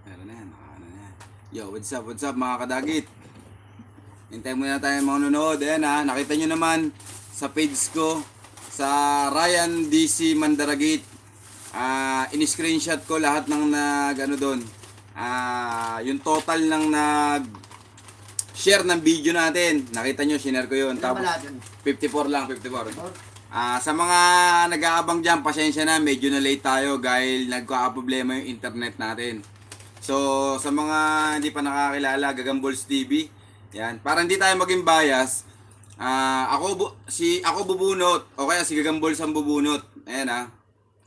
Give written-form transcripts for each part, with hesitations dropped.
Meron na yan, ano na yan. Yo, what's up mga kadagit? Hintayin muna tayo mga nanonood. Ayan ha, nakita nyo naman sa page ko, sa Ryan DC Mandaragit. In-screenshot ko lahat ng doon. Yung total ng share ng video natin. Nakita nyo, shinare ko yun. Tapos 54 lang, 54. Sa mga nag-aabang dyan, pasensya na, medyo na late tayo dahil nagkakaproblema yung internet natin. So, sa mga hindi pa nakakilala, Gagambols TV, yan. Para hindi tayo maging bias, ako bubunot, o kaya si Gagambols ang bubunot. Ayan ha.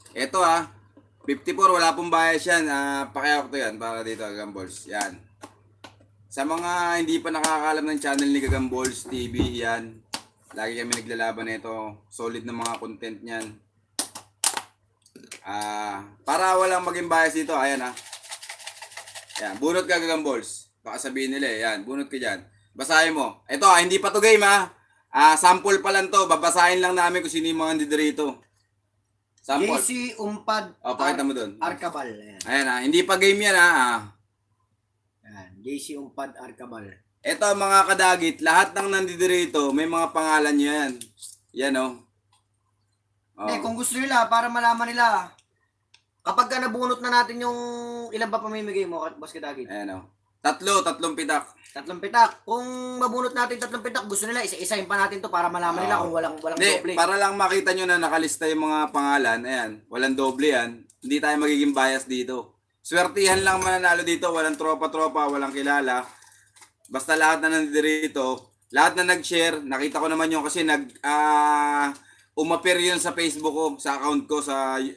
Ito ha, 54, wala pong bias yan. Pakiawak to yan, para dito Gagambols. Yan. Sa mga hindi pa nakakalam ng channel ni Gagambols TV, yan. Lagi kami naglalaban nito. Solid na mga content niyan. Para walang maging bias dito, ayan ha. Yan, bunot ka Gagambols. Baka sabihin nila yan, bunot ka dyan. Basahin mo. Ito hindi pa to game ha. Sample pa lang to. Babasahin lang namin kung sino yung mga dito. Sample. JC Umpad pakita mo dun. Arcabal. Ayan ha, hindi pa game yan ha. Ayan, JC Umpad Arcabal. Ito mga kadagit, lahat ng nandito may mga pangalan nyo yan. Yan o. Kung gusto nila, para malaman nila, kapag nabunot na natin yung ilan ba pamimigay mo, Boss Kadagit? Ayan o. Tatlong pitak. 3 pitak. Kung mabunot natin 3 pitak, gusto nila, isa-isahin pa natin to para malaman nila kung walang doble. Para lang makita nyo na nakalista yung mga pangalan, ayan, walang doble yan. Hindi tayo magiging bias dito. Swertihan lang mananalo dito, walang tropa-tropa, walang kilala. Basta lahat na nandito, lahat na nag-share, nakita ko naman yung kasi umapir yun sa Facebook ko, sa account ko, sa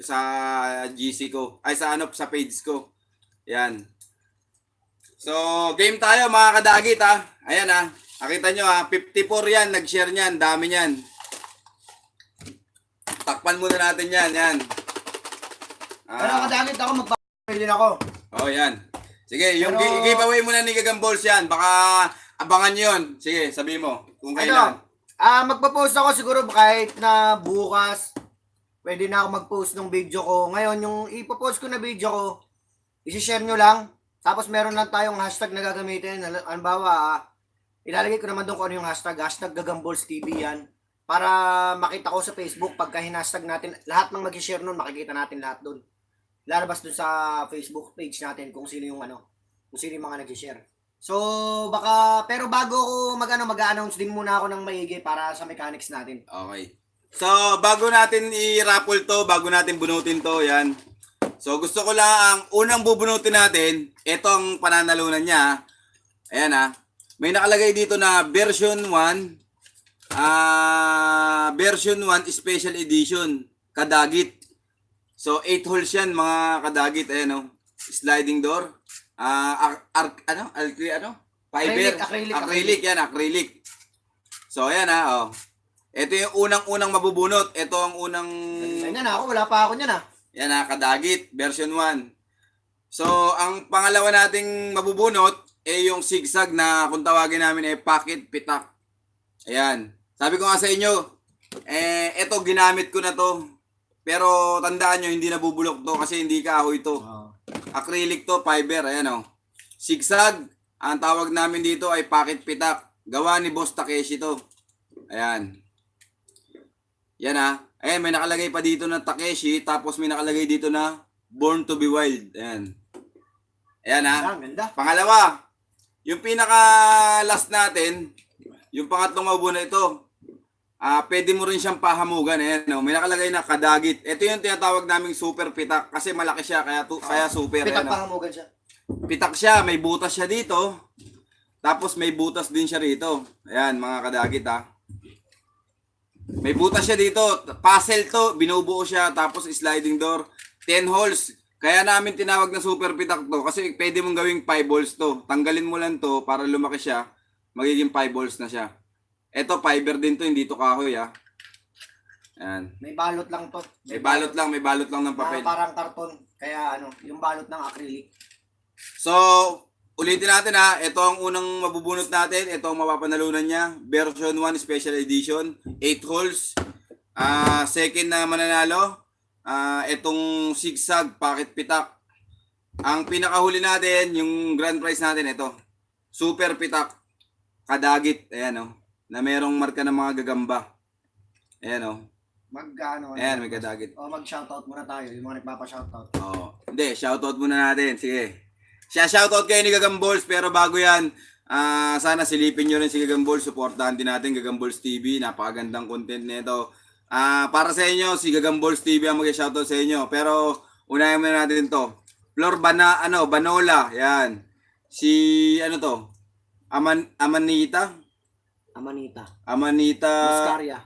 GC ko, ay sa page ko. Yan. So, game tayo mga kadagit ha. Ayan ha. Nakita nyo ha, 54 yan, nag-share niyan, dami niyan. Takpan muna natin yan, yan. Pero kadagit ako, magpapay din ako. Oh, yan. Sige, yung giveaway muna ni Gagambols yan. Baka abangan nyo yun. Sige, sabi mo. Kung kailan. Magpa-post ako siguro kahit na bukas. Pwede na ako mag-post ng video ko. Ngayon, yung ipopost ko na video ko, isi-share nyo lang. Tapos meron lang tayong hashtag na gagamitin. Halimbawa, ilalagay ko naman doon kung ano yung hashtag. Hashtag Gagambols TV yan. Para makita ko sa Facebook, pagka hinashtag natin, lahat ng mag-share nun, makikita natin lahat doon. Lalabas dun sa Facebook page natin kung sino yung kung sino yung mga nag-share. So, pero bago ako mag-announce din muna ako ng maigi para sa mechanics natin. Okay. So, bago natin i-raffle to, bago natin bunutin to, yan. So, gusto ko lang ang unang bubunutin natin, ito ang pananalunan niya. Ayan ha. May nakalagay dito na version 1, version 1 special edition, kadagit. So, 8 holes yan, mga kadagit. Ayan, o. Sliding door. Fiber. Acrylic. Yan, acrylic. So, ayan, ha. Ito yung unang-unang mabubunot. Ito ang unang... Ganyan ako, wala pa ako niyan, ha. Yan, ha, kadagit. Version 1. So, ang pangalawa nating mabubunot, yung zigzag na kung tawagin namin pocket pitak. Ayan. Sabi ko nga sa inyo, ito, ginamit ko na to. Pero tandaan nyo, hindi nabubulok to kasi hindi kahoy to. Acrylic to, fiber. Ayan o. Zigzag, ang tawag namin dito ay pocket pitak. Gawa ni Boss Takeshi to. Ayan. Yan ha. Ayan, may nakalagay pa dito na Takeshi. Tapos may nakalagay dito na Born to be Wild. Ayan. Ayan ha. Pangalawa, yung pinaka last natin, yung pangatlong mabuna ito. Pwede mo rin siyang pahamugan. Ayan, no? May nakalagay na kadagit. Ito yung tinatawag naming super pitak. Kasi malaki siya, kaya super. Pitak ayan, pahamugan siya. Pitak siya, may butas siya dito. Tapos may butas din siya rito. Ayan, mga kadagit ha. May butas siya dito. Puzzle to, binubuo siya. Tapos sliding door. 10 holes. Kaya namin tinawag na super pitak to. Kasi pwede mong gawing 5 holes to. Tanggalin mo lang to para lumaki siya. Magiging 5 holes na siya. Ito, fiber din to, hindi to kahoy ha. Ayan. May balot lang to. May balot lang ng papel. Parang karton. Kaya yung balot ng acrylic. So, ulitin natin ha. Ito ang unang mabubunot natin. Ito ang mapapanalunan niya. Version 1 Special Edition. 8 holes. Second na mananalo, itong Sigsag Pocket Pitak. Ang pinakahuli natin, yung grand prize natin, ito. Super Pitak. Kadagit. Ayan, oh. Na merong marka ng mga gagamba. Ayan, oh. Ayan, may kadagit. Mag-shoutout muna tayo, yung mga nagpapa-shoutout. Hindi, shoutout muna natin. Sige. Shoutout kayo ni Gagambols, pero bago yan, sana silipin nyo rin si Gagambols. Supportahan din natin Gagambols TV. Napakagandang content nito. Para sa inyo, si Gagambols TV ang mag-shoutout sa inyo. Pero, unahin muna natin to. Flor Banola, yan. Si, ano to? Amanita? Amanita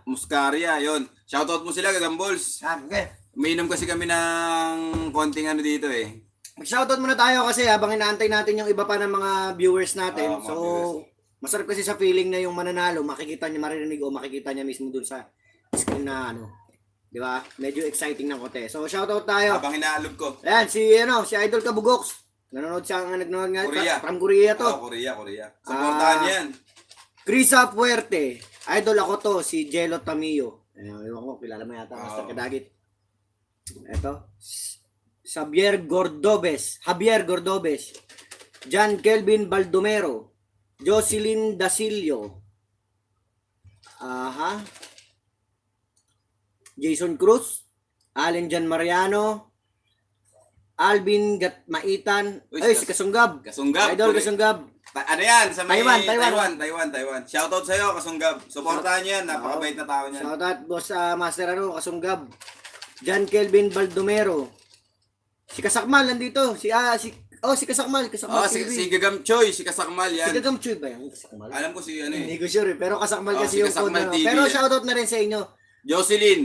Muscaria, yon. Shoutout mo sila, Gagambols. Okay. Umiinom kasi kami ng konting ano dito eh. Mag-shoutout muna tayo kasi habang inaantay natin yung iba pa ng mga viewers natin. Mga viewers. Masarap kasi sa feeling na yung mananalo, makikita niya, maririnig o makikita niya mismo dun sa screen na ano. Di ba? Medyo exciting ng kote. So, shoutout tayo. Habang inaalog ko. Ayan, si Idol Kabugox. Nanonood siya, nagnood nga. Korea. From Korea to. Korea. Supportahan yan. Krisa Fuerte. Idol ako to, si Jello Tamillo. Ewan ko, kilala mo yata. Master Kadagit. Ito. Javier Gordobes. John Kelvin Baldomero. Jocelyn Dasilio. Jason Cruz. Allen Jan Mariano. Alvin Gatmaitan. Si Kasunggab. Idol Correct. Kasunggab. Ano yan? Sa may Taiwan. Shoutout sa'yo, Kasunggab. Supportahan nyo yan. Napakabait na tao niyan. Shoutout boss Master Kasunggab. John Kelvin Baldomero. Si Kasakmal nandito. Si Kasakmal. Si Gagam Choy, si Kasakmal yan. Si Gagam Choy ba yan? Kasakmal? Alam ko si ano eh. Hindi ko sure eh. Pero Kasakmal kasi si yung Kasakmal phone. TV Pero yan. shoutout na rin sa inyo. Jocelyn.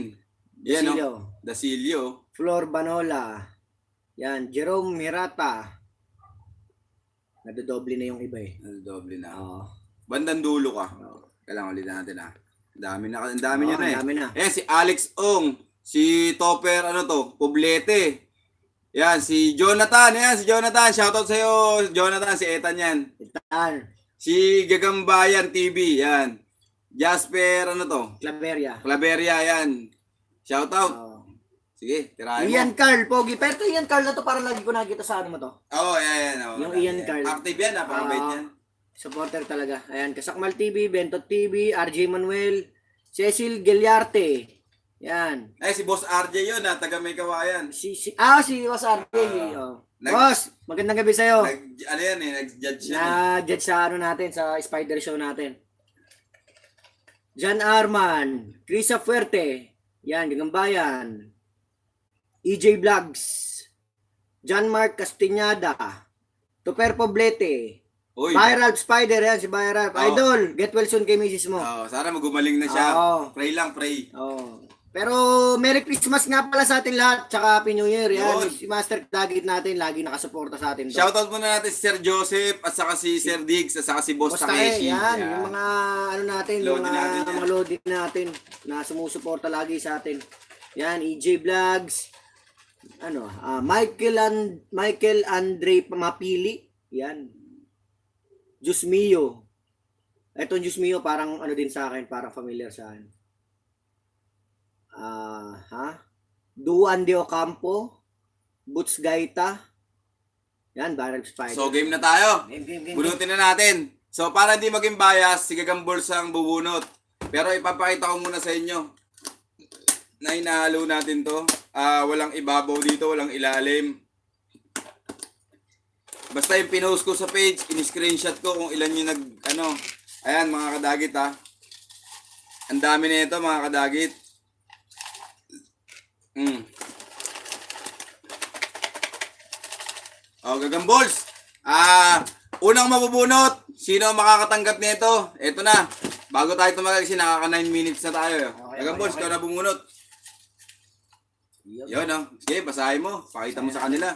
Yan Dasilio. Dasilio. Flor Banola. Yan. Jerome Mirata. Nadodoble na yung iba eh. Doble na. Oo. Bandang dulo ka. Kailangan ulit natin Ang dami nyo na eh. Ang dami na. Si Alex Ong. Si Topper, Poblete. Yan, si Jonathan. Shoutout sa'yo, Jonathan. Si Ethan yan. Itan. Si Gagambayan TV. Yan. Jasper, Claveria, yan. Shoutout. Sige, tirahin mo. Ian Carl, Pogi. Pero ito Ian Carl na to parang lagi ko nakita sa ano mo to. Yan. Yung Ian Carl. Active yan, napakabait yan. Supporter talaga. Ayan, Kasakmal TV, Bentot TV, RJ Manuel, Cecil Geliarte. Yan. Si Boss RJ yun, taga May Kawayan. Si Boss RJ. Boss, magandang gabi sa'yo. Nag-judge siya. Na-judge sa ano natin, sa Spider Show natin. Jan Arman, Krisa Fuerte. Yan, Gagambayan. EJ Vlogs. John Mark Castañeda. Topper Poblete. Viral Spider yan, si Viral. Idol, get well soon kay misis mo. Sana magumaling na siya. Pray lang, pray. Pero Merry Christmas nga pala sa atin lahat, tsaka Happy New Year. Yan, si Master Dagit natin, lagi nakasuporta sa atin. Shoutout muna natin si Sir Joseph, at saka si Sir Diggs, at saka si Boss Takeshi. Yan, yung mga ano natin, Loading natin mga loading natin na sumusuporta lagi sa atin. Yan, EJ Vlogs. Michael Andre Mapili. Yan. Diyos Mio. Ito Diyos Mio parang ano din sa akin, parang familiar sa akin. Duan de Ocampo. Boots Gaita. Yan, Viral Spider. So game na tayo. Game. Bunutin na natin. So para hindi maging bias, si Gagambols ang bubunot. Pero ipapakita ko muna sa inyo na inahalo natin to. Walang ibabaw dito, walang ilalim. Basta yung pinost ko sa page, in-screenshot ko kung ilan yung ayan mga kadagit Ang dami na ito mga kadagit. Gagambols. Unang mabubunot. Sino ang makakatanggap nito? Ito na. Bago tayo tumagal kasi nakaka 9 minutes na tayo. Gagambols, ikaw na bumunot. Yun Sige, basahin mo. Pakita mo sa kanila.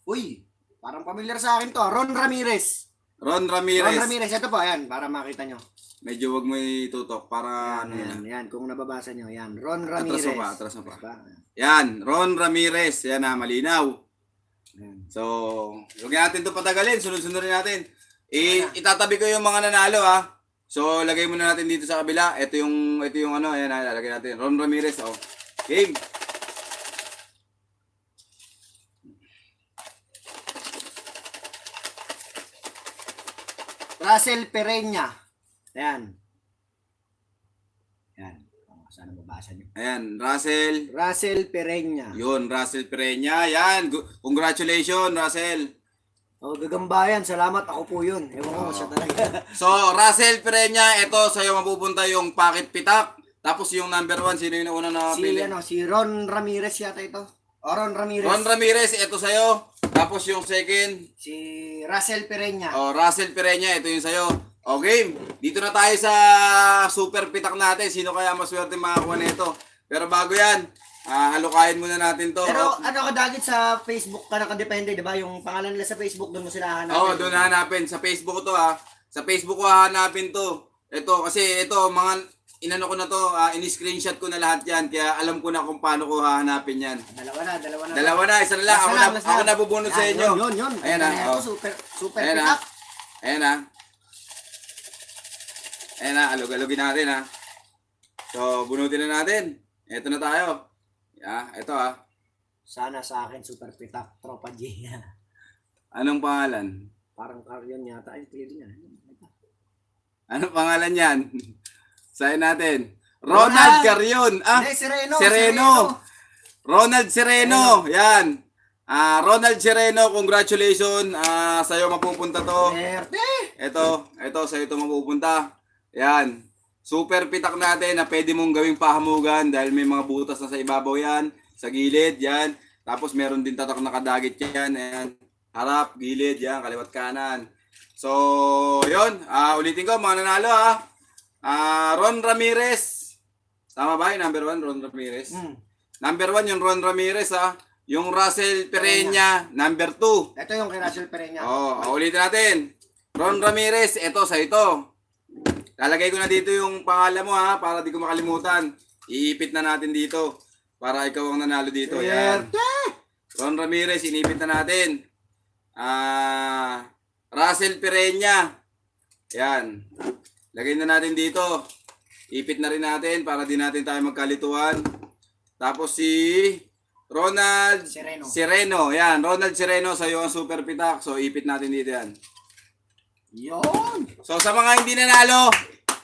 Uy, parang familiar sa akin to. Ron Ramirez. Ron Ramirez. Ito po, ayan, para makita nyo. Medyo wag mo itutok para Yan, kung nababasa nyo. Yan, Ron Ramirez. Atras mo pa. Yan, Ron Ramirez. Yan malinaw. Yan. So, huwag natin ito patagalin. Sunod-sunod natin. Itatabi ko yung mga nanalo So, lagay muna natin dito sa kabila. Ito yung ano, ayan, lalagay natin. Ron Ramirez, oh. Game. Russell Pereña. Ayan. Ayan. Sana mabasa nyo. Ayan, Russell. Russell Pereña. Yun, Russell Pereña. Yan, congratulations, Russell. Oh, gagambayan. Salamat. Ako po yun. Ewan ko siya talaga. So, Russell Pereña, ito sa'yo mapupunta yung packet pitak. Tapos yung number 1, sino yung una na si, pili? si Ron Ramirez yata ito. O, Ron Ramirez. Ron Ramirez, ito sa'yo. Tapos yung second, Si Russell Pereña. Russell Pereña, ito yung sa'yo. O game, dito na tayo sa super pitak natin. Sino kaya maswerte makakuha nito? Pero bago yan, halukayin muna natin to. Pero ano ka dagit sa Facebook ka nakadepende, di ba? Yung pangalan nila sa Facebook, doon mo sila hanapin. Oo, doon hanapin. Sa Facebook to Sa Facebook ko hahanapin to. Ito, kasi ito, mga inano ko na to, in-screenshot ko na lahat yan. Kaya alam ko na kung paano ko hahanapin yan. Dalawa na, isa na lang. Ako na bubunod sa inyo. Yun. Ayan na. Super Ayan pitak. Ayan na, alug-alugin natin So, bunutin na natin. Ito na tayo. Ito Sana sa akin super pitak. Tropa G. Anong pangalan? Parang Carrion yata. Ay, pwede niya. Anong pangalan yan? Sayin natin. Ronald Carrion. Hindi, Sereno. Sereno. Ronald Sereno. Yan. Ronald Sereno, congratulations. Sa'yo mapupunta to. Swerte. Ito, sa'yo ito mapupunta. Yan. Super pitak natin na pwede mong gawing pahamugan dahil may mga butas na sa ibabaw yan. Sa gilid, yan. Tapos meron din tatak na kadagit yan. Ayan. Harap, gilid, yan. Kaliwat kanan. So, yun. Ulitin ko, mga nanalo Ron Ramirez. Tama ba yung number 1, Ron Ramirez? Number 1 yung Ron Ramirez Yung Russell Pereña, number 2. Ito yung kay Russell Pereña. Ulitin natin. Ron Ramirez, ito sa ito. Lalagay ko na dito yung pangalan mo para di ko makalimutan. Iipit na natin dito para ikaw ang nanalo dito. Yan. Ron Ramirez, inipit na natin. Russell Pereña. Yan. Lagay na natin dito. Ipit na rin natin para di natin tayo magkalituan. Tapos si Ronald Sereno. Yan, Ronald Sereno sa iyo ang super pitak. So ipit natin dito yan. Yun. So sa mga hindi nanalo,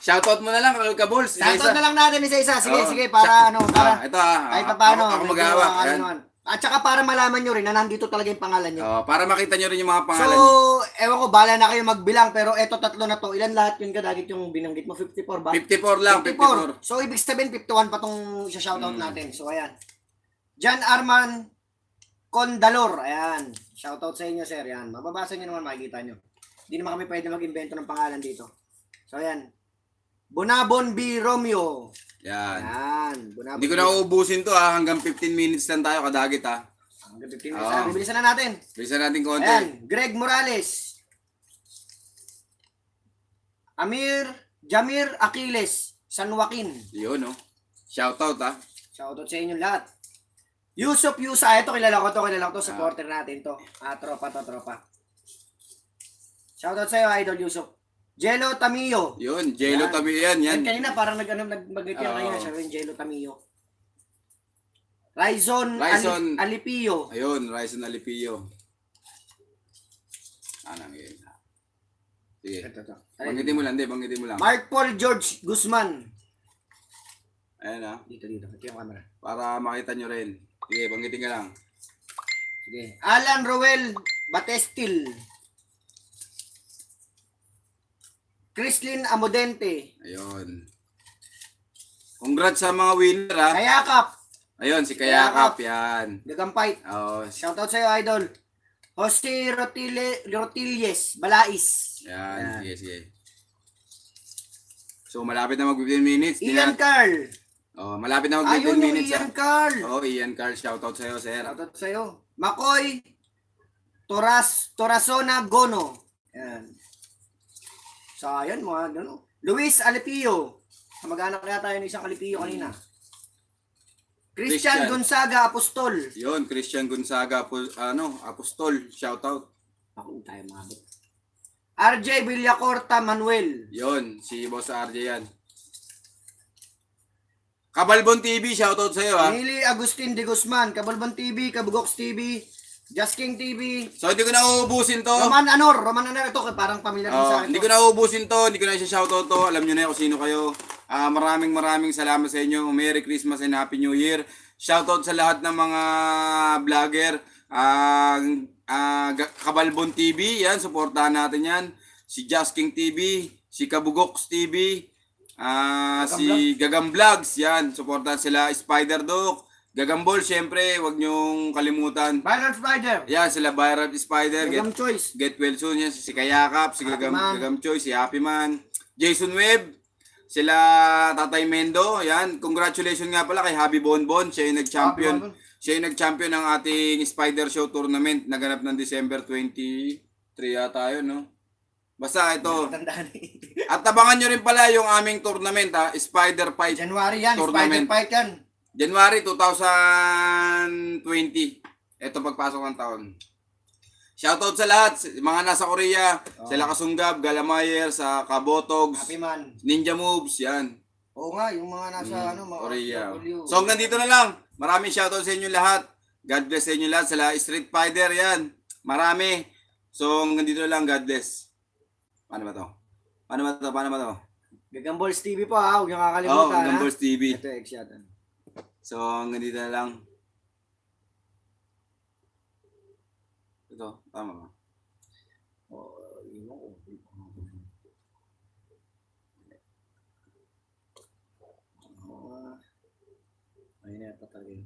shoutout mo na lang Kalul Kabuls. Shoutout na lang natin isa-isa. Sige, para para ito kahit pa paano. Ako maghahawak. At saka para malaman nyo rin na nandito talaga yung pangalan nyo. Para makita nyo rin yung mga pangalan. So, ewan ko, bala na kayo magbilang, pero eto tatlo na to. Ilan lahat yun kadagit yung binanggit mo? 54 ba? 54 lang, 54. So, ibig sabihin 51 pa tong shoutout natin. So, ayan. Jan Arman Condalor. Ayan. Shoutout sa inyo, sir. Ayan. Mababasa nyo naman, makikita nyo. Hindi naman kami pwede mag-invento ng pangalan dito. So, ayan. Bonabon B. Romeo. Yan. Bonabon. Hindi ko na uubusin to hanggang 15 minutes lang tayo kadagit Hanggang 15 minutes. Bibilisan na natin. Bilisan natin konti. Ayan. Greg Morales. Jamir Aquiles. San Joaquin. Yun Shoutout Shoutout sa inyo lahat. Yusuf Yusa. Ito kilala ko to. Supporter natin to. Tropa. Shoutout sa'yo, Idol Yusuf. Jello Tamillo. Yun, Jello Tamillo yan. Kanina parang nag-mag-get yan kanina. Siya rin Jello Tamillo. Raizon Alipio. Ayun, Raizon Alipio. Anong yun? Sige. Banggitin mo lang. Mark Paul George Guzman. Ayan Dito. Ito yung camera. Para makita nyo rin. Sige, banggitin ka lang. Sige. Alan Roel Batestil. Chrislyn Amodente. Ayun. Congrats sa mga winner Kayakap. Ayun, si Kayakap yan. Gagampay. Shoutout sa'yo, Idol. Jose Rotilles Balais. Yan. Sige. So, malapit na mag-15 minutes. Ian Carl. Malapit na mag-15 minutes. Ian Carl. Ian Carl. Shoutout sa'yo, sir. Shoutout sa'yo. Makoy Torasona Gono. Yan. So, ayun mga Luis Alipio. Kamag-anak kaya tayo ng isang Alipio kanina. Christian Gonzaga Apostol. Yun, Christian Gonzaga Apostol. Shoutout. Ako tayo mabot. RJ Villacorta Manuel. Yon, si Boss RJ yan. Kabalbon TV, shoutout sa'yo ha. Nili Agustin de Guzman, Kabalban TV, Kabugox TV, Just King TV. So hindi ko na uubusin to. Roman Anor ito, parang pamilyar din sa akin. Hindi to. ko na uubusin to, hindi ko na shoutout to. Alam nyo na kung sino kayo. Maraming salamat sa inyo. Merry Christmas and Happy New Year. Shoutout sa lahat ng mga vlogger. Kabalbon TV, yan, suportahan natin yan. Si Just King TV, si Kabugox TV, si Gagam Vlogs, yan, suportahan sila. Spider Dog, Gagambol, syempre, wag nyong kalimutan. Viral Spider. Yan, sila Viral Spider, Gagam Choice. Get Well Soon, yan, si Kayakap, si Gagam Choice, si Happy Man, Jason Webb, sila Tatay Mendo, yan, congratulations nga pala kay Happy Bonbon, siya yung nag-champion. Happy Bonbon. Siya yung nag-champion ng ating Spider Show Tournament, naganap ng December 23 yata yun, no? Basta ito. Tandaan At abangan nyo rin pala yung aming tournament, ha? Spider Fight January yan, Tournament. Spider Fight yan. January 2020. Ito pagpasok ng taon. Shoutout sa lahat, mga nasa Korea, sila Kasunggab, Galamayer, sa Kabotogs, Happy Man. Ninja Moves, yan. Oo nga, yung mga nasa mga Korea. OFW. So hanggang dito na lang. Maraming shoutout sa inyo lahat. God bless sa inyo lahat. Sila Street Fighter, yan. Marami. So hanggang dito na lang. God bless. Paano ba to? Paano ba to? Gagambols TV po ha, huwag niyo Oo, kakalimutan ha. Gambols TV. Ito, X yata. So hanggang dito na lang. Ito, tama ba? Yun ako. Ayun na, talaga yun.